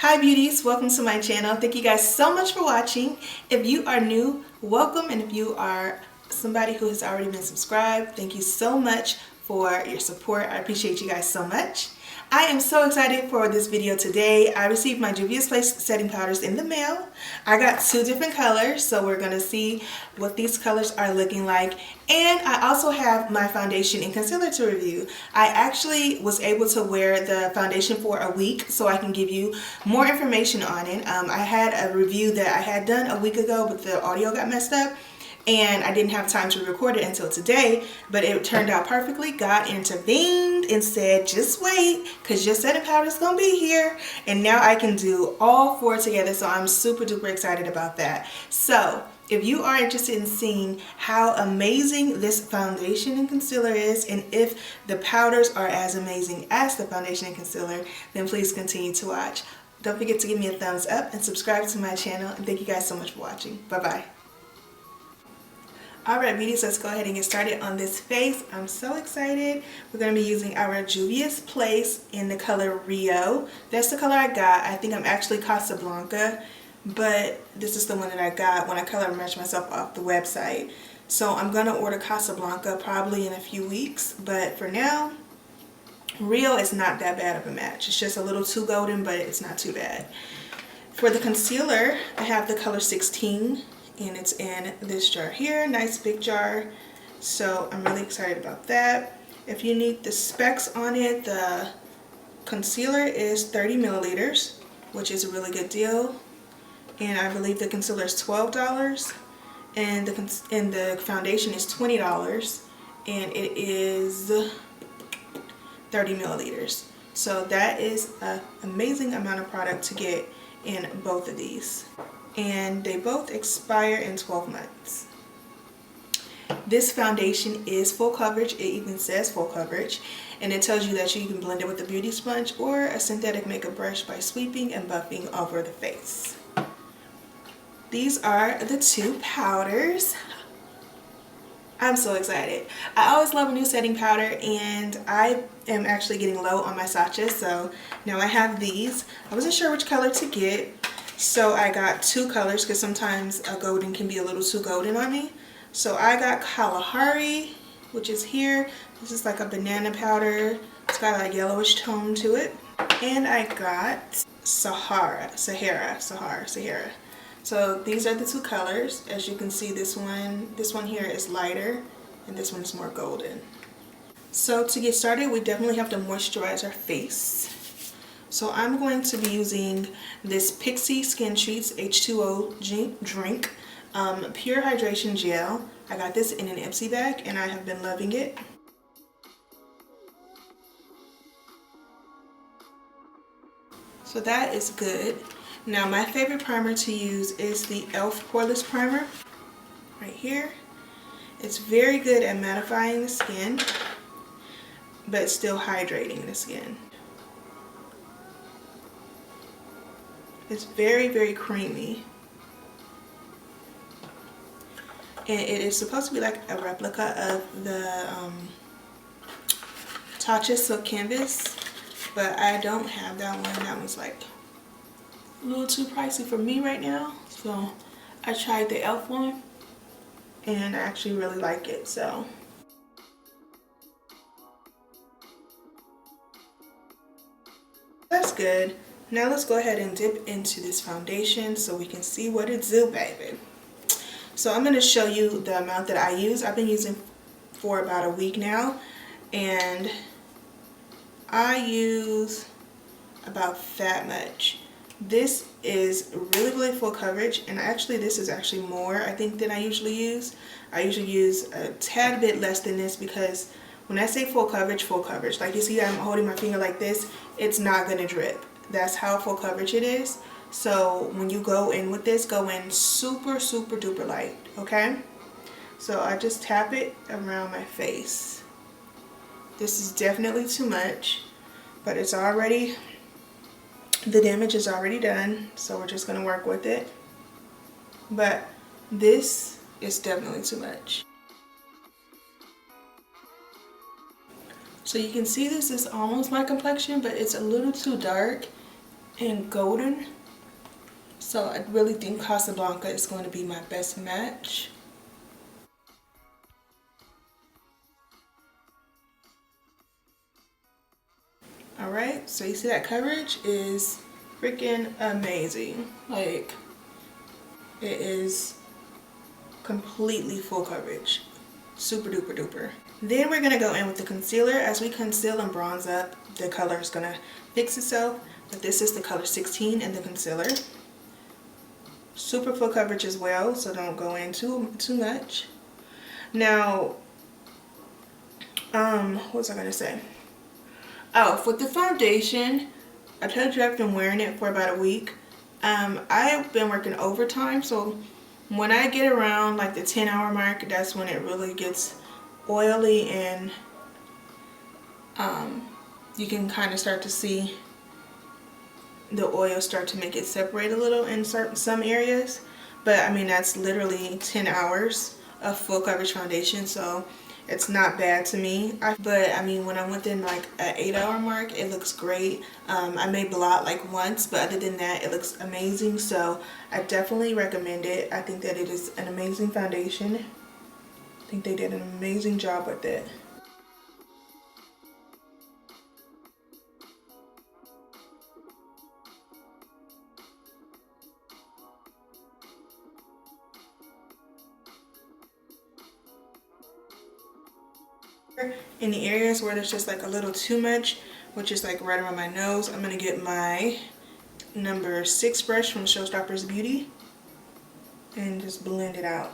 Hi beauties, welcome to my channel. Thank you guys so much for watching. If you are new, welcome, and if you are somebody who has already been subscribed, thank you so much for your support. I appreciate you guys so much. I am so excited for this video today. I received my Juvias Place setting powders in the mail. I got two different colors, so we're gonna see what these colors are looking like. And I also have my foundation and concealer to review. I actually was able to wear the foundation for a week, so I can give you more information on it. I had a review that I had done a week ago, but the audio got messed up. And I didn't have time to record it until today, but it turned out perfectly. God intervened and said, just wait, because your setting powder is going to be here. And now I can do all four together, so I'm super duper excited about that. So if you are interested in seeing how amazing this foundation and concealer is, and if the powders are as amazing as the foundation and concealer, then please continue to watch. Don't forget to give me a thumbs up and subscribe to my channel. And thank you guys so much for watching. Bye-bye. Alright beauties, let's go ahead and get started on this face. I'm so excited. We're going to be using our Juvias Place in the color Rio. That's the color I got. I think I'm actually Casablanca, but this is the one that I got when I color matched myself off the website. So I'm going to order Casablanca probably in a few weeks, but for now, Rio is not that bad of a match. It's just a little too golden, but it's not too bad. For the concealer, I have the color 16. And it's in this jar here, nice big jar. So I'm really excited about that. If you need the specs on it, the concealer is 30 milliliters, which is a really good deal. And I believe the concealer is $12, and the foundation is $20, and it is 30 milliliters. So that is an amazing amount of product to get in both of these. And they both expire in 12 months. This foundation is full coverage. It even says full coverage, and it tells you that you can blend it with a beauty sponge or a synthetic makeup brush by sweeping and buffing over the face. These are the two powders. I'm so excited. I always love a new setting powder, and I am actually getting low on my sachets, so now I have these. I wasn't sure which color to get, so I got two colors because sometimes a golden can be a little too golden on me. So I got Kalahari, which is here. This is like a banana powder. It's got a yellowish tone to it. And I got Sahara. So these are the two colors. As you can see, this one here is lighter, and this one is more golden. So to get started, we definitely have to moisturize our face. So I'm going to be using this Pixie Skin Treats H2O drink, Pure Hydration Gel. I got this in an Ipsy bag, and I have been loving it. So that is good. Now my favorite primer to use is the E.L.F. Poreless Primer, right here. It's very good at mattifying the skin, but still hydrating the skin. It's very, very creamy. And it is supposed to be like a replica of the Tatcha Silk Canvas, but I don't have that one. That one's like a little too pricey for me right now. So I tried the E.L.F. one, and I actually really like it. So that's good. Now let's go ahead and dip into this foundation so we can see what it do, baby. So I'm going to show you the amount that I use. I've been using for about a week now, and I use about that much. This is really, really full coverage, and actually this is actually more, I think, than I usually use. I usually use a tad bit less than this, because when I say full coverage, like you see I'm holding my finger like this, it's not going to drip. That's how full coverage it is. So when you go in with this, go in super, super duper light, okay? So I just tap it around my face. This is definitely too much, but it's already, the damage is already done, so we're just going to work with it. But this is definitely too much. So you can see this is almost my complexion, but it's a little too dark. and golden. So I really think Casablanca is going to be my best match. Alright, so you see that coverage is freaking amazing. Like, it is completely full coverage. Super duper duper. Then we're going to go in with the concealer. As we conceal and bronze up, the color is going to fix itself. But this is the color 16 in the concealer. Super full coverage as well, so don't go in too much. Now, what was I going to say? Oh, with the foundation, I told you I've been wearing it for about a week. I've been working overtime, so when I get around like the 10-hour mark, that's when it really gets oily, and you can kind of start to see the oil start to make it separate a little in some areas. But I mean, that's literally 10 hours of full coverage foundation, so it's not bad to me. But I mean, when I'm within like an 8-hour mark, it looks great. I may blot like once, but other than that, it looks amazing. So I definitely recommend it. I think that it is an amazing foundation. I think they did an amazing job with it. In the areas where there's just like a little too much, which is like right around my nose, I'm going to get my number 6 brush from Showstoppers Beauty and just blend it out.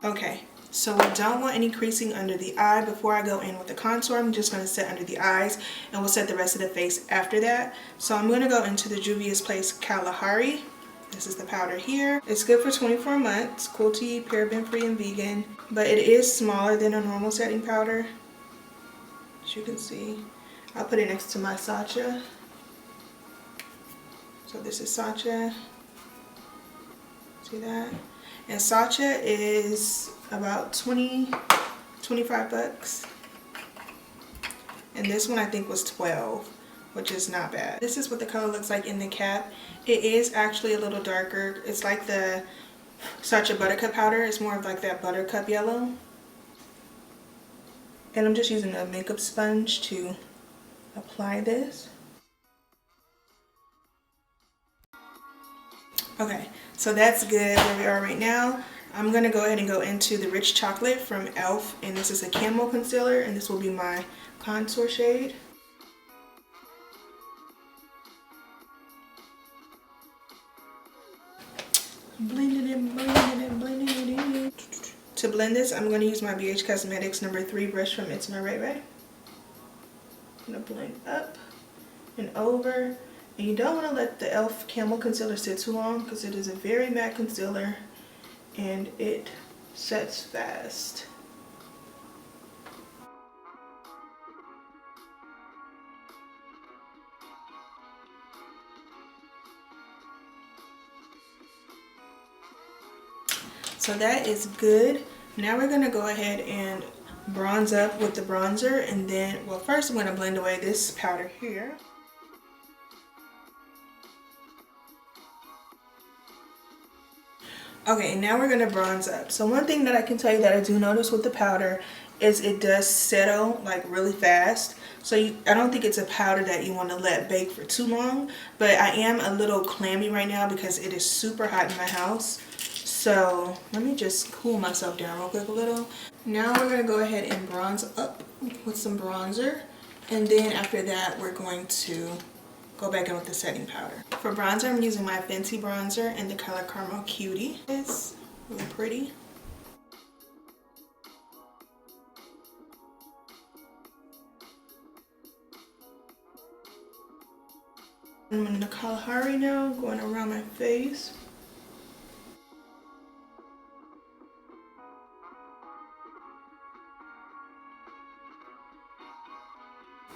Okay, so we don't want any creasing under the eye. Before I go in with the contour, I'm just going to set under the eyes, and we'll set the rest of the face after that. So I'm going to go into the Juvia's Place Kalahari. This is the powder here. It's good for 24 months, cruelty, paraben free, and vegan, but it is smaller than a normal setting powder. As you can see, I'll put it next to my Sacha. So this is Sacha. See that? And Sacha is about 25 bucks. And this one I think was 12, which is not bad. This is what the color looks like in the cap. It is actually a little darker. It's like the Sacha Buttercup powder. It's more of like that buttercup yellow. And I'm just using a makeup sponge to apply this. Okay, so that's good where we are right now. I'm going to go ahead and go into the Rich Chocolate from E.L.F. And this is a camo concealer, and this will be my contour shade. Blending it, blending it, blending it in. To blend this, I'm going to use my BH Cosmetics number 3 brush from It's My Ray Ray. I'm going to blend up and over. And you don't want to let the E.L.F. Camo Concealer sit too long because it is a very matte concealer and it sets fast. So that is good. Now we're going to go ahead and bronze up with the bronzer, and then, well, first I'm going to blend away this powder here. Okay, now we're going to bronze up. So one thing that I can tell you that I do notice with the powder is it does settle like really fast. So I don't think it's a powder that you want to let bake for too long, but I am a little clammy right now because it is super hot in my house. So let me just cool myself down real quick a little. Now we're going to go ahead and bronze up with some bronzer, and then after that we're going to go back in with the setting powder. For bronzer, I'm using my Fenty bronzer in the color Caramel Cutie. It's really pretty. I'm in the Kalahari now, going around my face.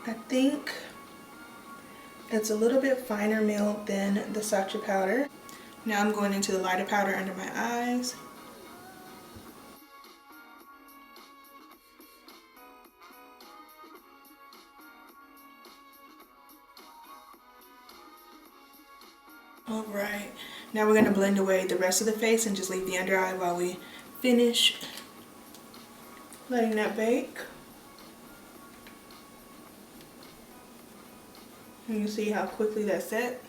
I think it's a little bit finer milled than the Sacha powder. Now I'm going into the lighter powder under my eyes. Alright, now we're going to blend away the rest of the face and just leave the under eye while we finish letting that bake. And you see how quickly that set.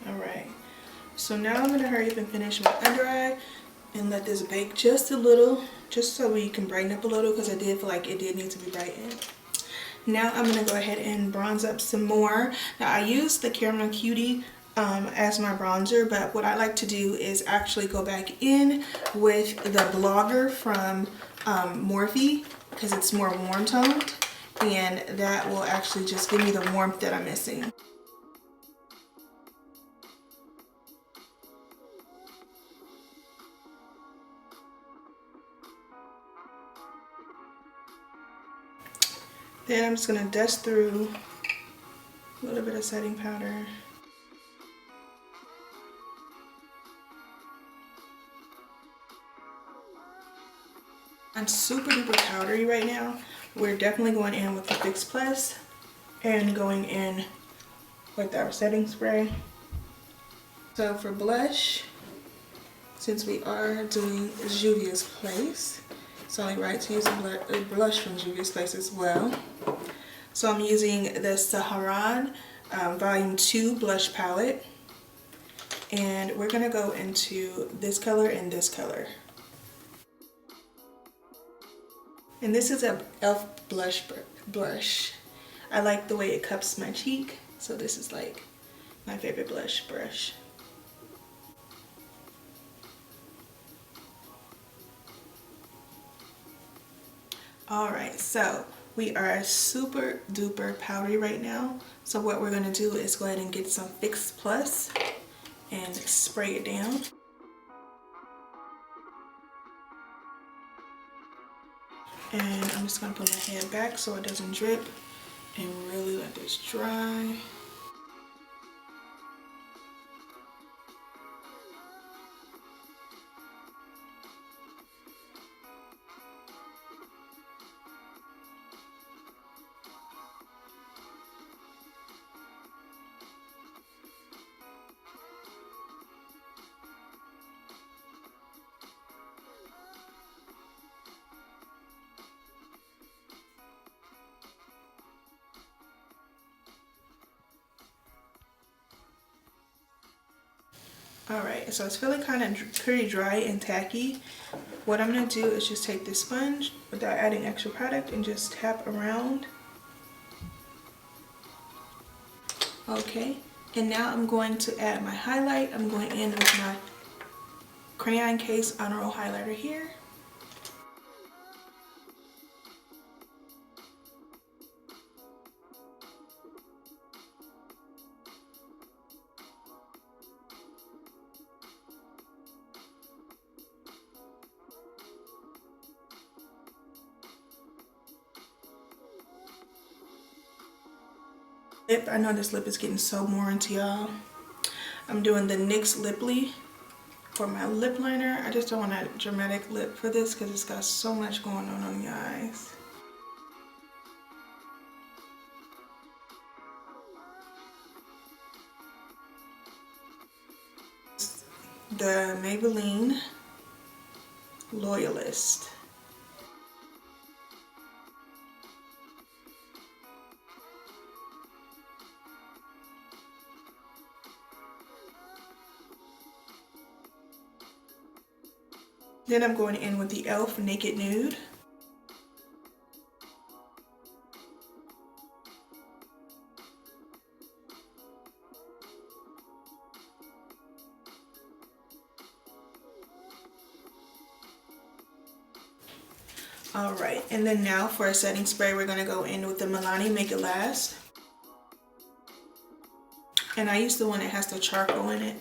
Alright, so now I'm going to hurry up and finish my under eye and let this bake just a little, just so we can brighten up a little, because I did feel like it did need to be brightened. Now I'm going to go ahead and bronze up some more. Now I used the Caramel Cutie as my bronzer, but what I like to do is actually go back in with the Blogger from Morphe, because it's more warm toned, and that will actually just give me the warmth that I'm missing. Then I'm just going to dust through a little bit of setting powder. I'm super duper powdery right now. We're definitely going in with the Fix Plus and going in with our setting spray. So for blush, since we are doing Juvia's Place, it's only right to use a blush from Juvia's Place as well. So I'm using the Saharan Volume 2 blush palette, and we're going to go into this color and this color. And this is a E.L.F. blush. I like the way it cups my cheek, so this is like my favorite blush brush. Alright, so we are super duper powdery right now. So what we're going to do is go ahead and get some Fix Plus and spray it down. And I'm just going to put my head back so it doesn't drip and really let this dry. Alright, so it's feeling kind of pretty dry and tacky. What I'm going to do is just take this sponge without adding extra product and just tap around. Okay, and now I'm going to add my highlight. I'm going in with my crayon case honor roll highlighter here. Lip, I know this lip is getting so more into y'all. I'm doing the NYX Liply for my lip liner. I just don't want a dramatic lip for this because it's got so much going on the eyes. The Maybelline Loyalist. Then I'm going in with the E.L.F. Naked Nude. Alright, and then now for a setting spray, we're going to go in with the Milani Make It Last. And I use the one that has the charcoal in it.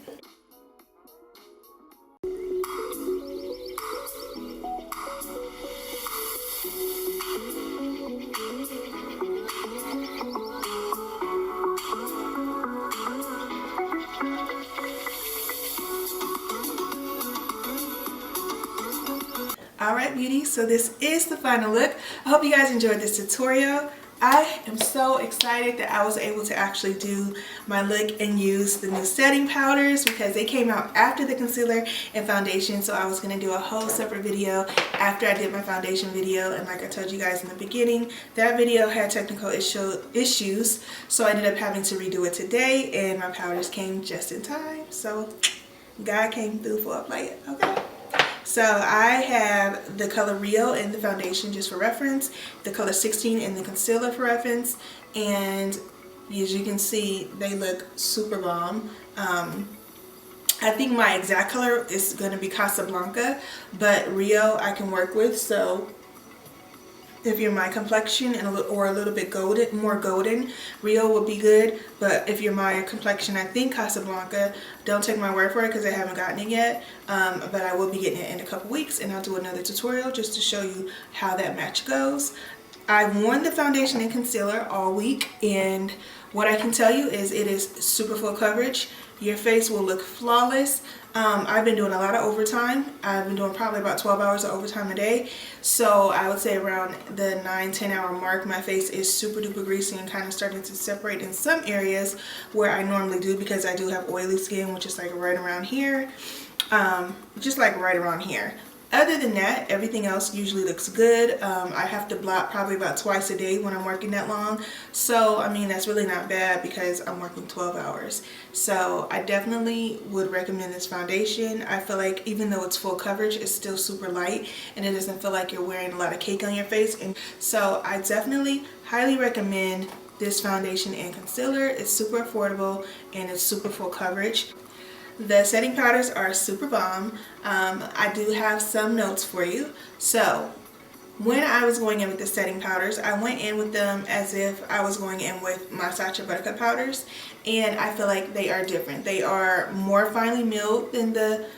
Alright beauty, so this is the final look. I hope you guys enjoyed this tutorial. I am so excited that I was able to actually do my look and use the new setting powders because they came out after the concealer and foundation. So I was going to do a whole separate video after I did my foundation video, and like I told you guys in the beginning, that video had technical issues, so I ended up having to redo it today, and my powders came just in time. So God came through for a play. Okay. So I have the color Rio in the foundation just for reference, the color 16 in the concealer for reference, and as you can see, they look super bomb. I think my exact color is going to be Casablanca, but Rio I can work with, so if you're my complexion and or a little bit golden, more golden, Rio would be good. But if you're my complexion, I think Casablanca. Don't take my word for it because I haven't gotten it yet. But I will be getting it in a couple weeks, and I'll do another tutorial just to show you how that match goes. I've worn the foundation and concealer all week, and what I can tell you is it is super full coverage. Your face will look flawless. I've been doing a lot of overtime. I've been doing probably about 12 hours of overtime a day. So I would say around the 9-10 hour mark, my face is super duper greasy and kind of starting to separate in some areas where I normally do, because I do have oily skin, which is like right around here. Just like right around here. Other than that, everything else usually looks good. I have to blot probably about twice a day when I'm working that long. So, I mean, that's really not bad because I'm working 12 hours. So, I definitely would recommend this foundation. I feel like even though it's full coverage, it's still super light and it doesn't feel like you're wearing a lot of cake on your face. And so, I definitely highly recommend this foundation and concealer. It's super affordable and it's super full coverage. The setting powders are super bomb. I do have some notes for you. So when I was going in with the setting powders, I went in with them as if I was going in with my Sacha Buttercup powders, and I feel like they are different. They are more finely milled than the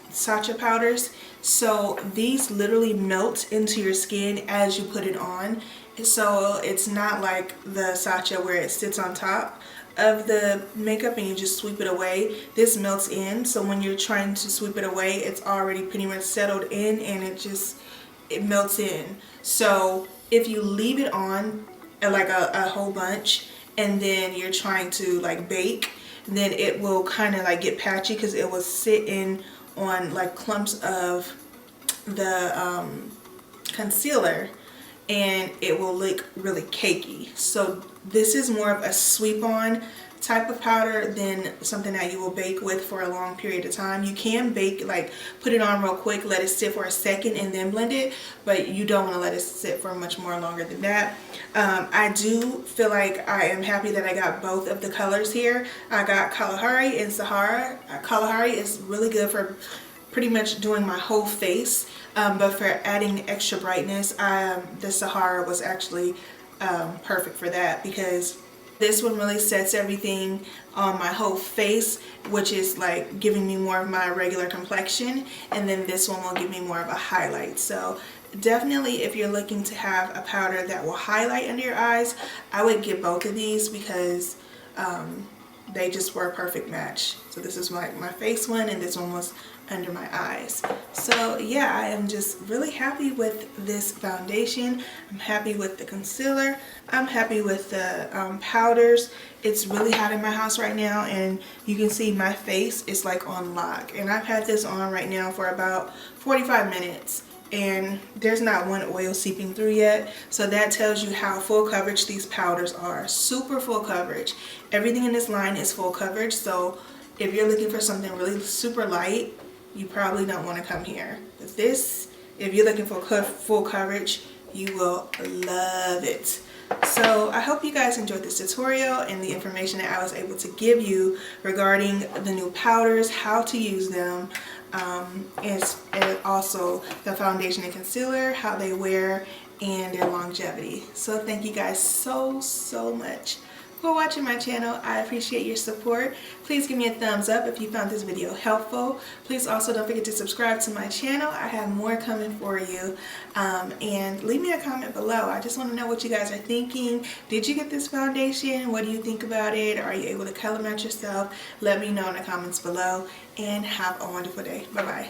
Sacha powders, so these literally melt into your skin as you put it on. So it's not like the Sacha where it sits on top of the makeup and you just sweep it away. This melts in, so when you're trying to sweep it away, it's already pretty much settled in and it melts in. So if you leave it on like a whole bunch and then you're trying to like bake, then it will kind of like get patchy because it will sit in on like clumps of the concealer, and it will look really cakey. So this is more of a sweep on type of powder than something that you will bake with for a long period of time. You can bake, like put it on real quick, let it sit for a second and then blend it, but you don't want to let it sit for much more longer than that. I do feel like I am happy that I got both of the colors here. I got Kalahari and Sahara. Kalahari is really good for pretty much doing my whole face, but for adding extra brightness, the Sahara was actually perfect for that, because this one really sets everything on my whole face, which is like giving me more of my regular complexion, and then this one will give me more of a highlight. So definitely if you're looking to have a powder that will highlight under your eyes, I would get both of these because they just were a perfect match. So this is my face one, and this one was under my eyes. So yeah, I am just really happy with this foundation. I'm happy with the concealer. I'm happy with the powders. It's really hot in my house right now, and you can see my face is like on lock, and I've had this on right now for about 45 minutes and there's not one oil seeping through yet. So that tells you how full coverage these powders are. Super full coverage. Everything in this line is full coverage, so if you're looking for something really super light, you probably don't want to come here. But this, if you're looking for full coverage, you will love it. So I hope you guys enjoyed this tutorial and the information that I was able to give you regarding the new powders, how to use them, and also the foundation and concealer, how they wear, and their longevity. So thank you guys so much for watching my channel. I appreciate your support. Please give me a thumbs up if you found this video helpful. Please also don't forget to subscribe to my channel. I have more coming for you. And leave me a comment below. I just want to know what you guys are thinking. Did you get this foundation? What do you think about it? Are you able to color match yourself? Let me know in the comments below. And have a wonderful day. Bye bye.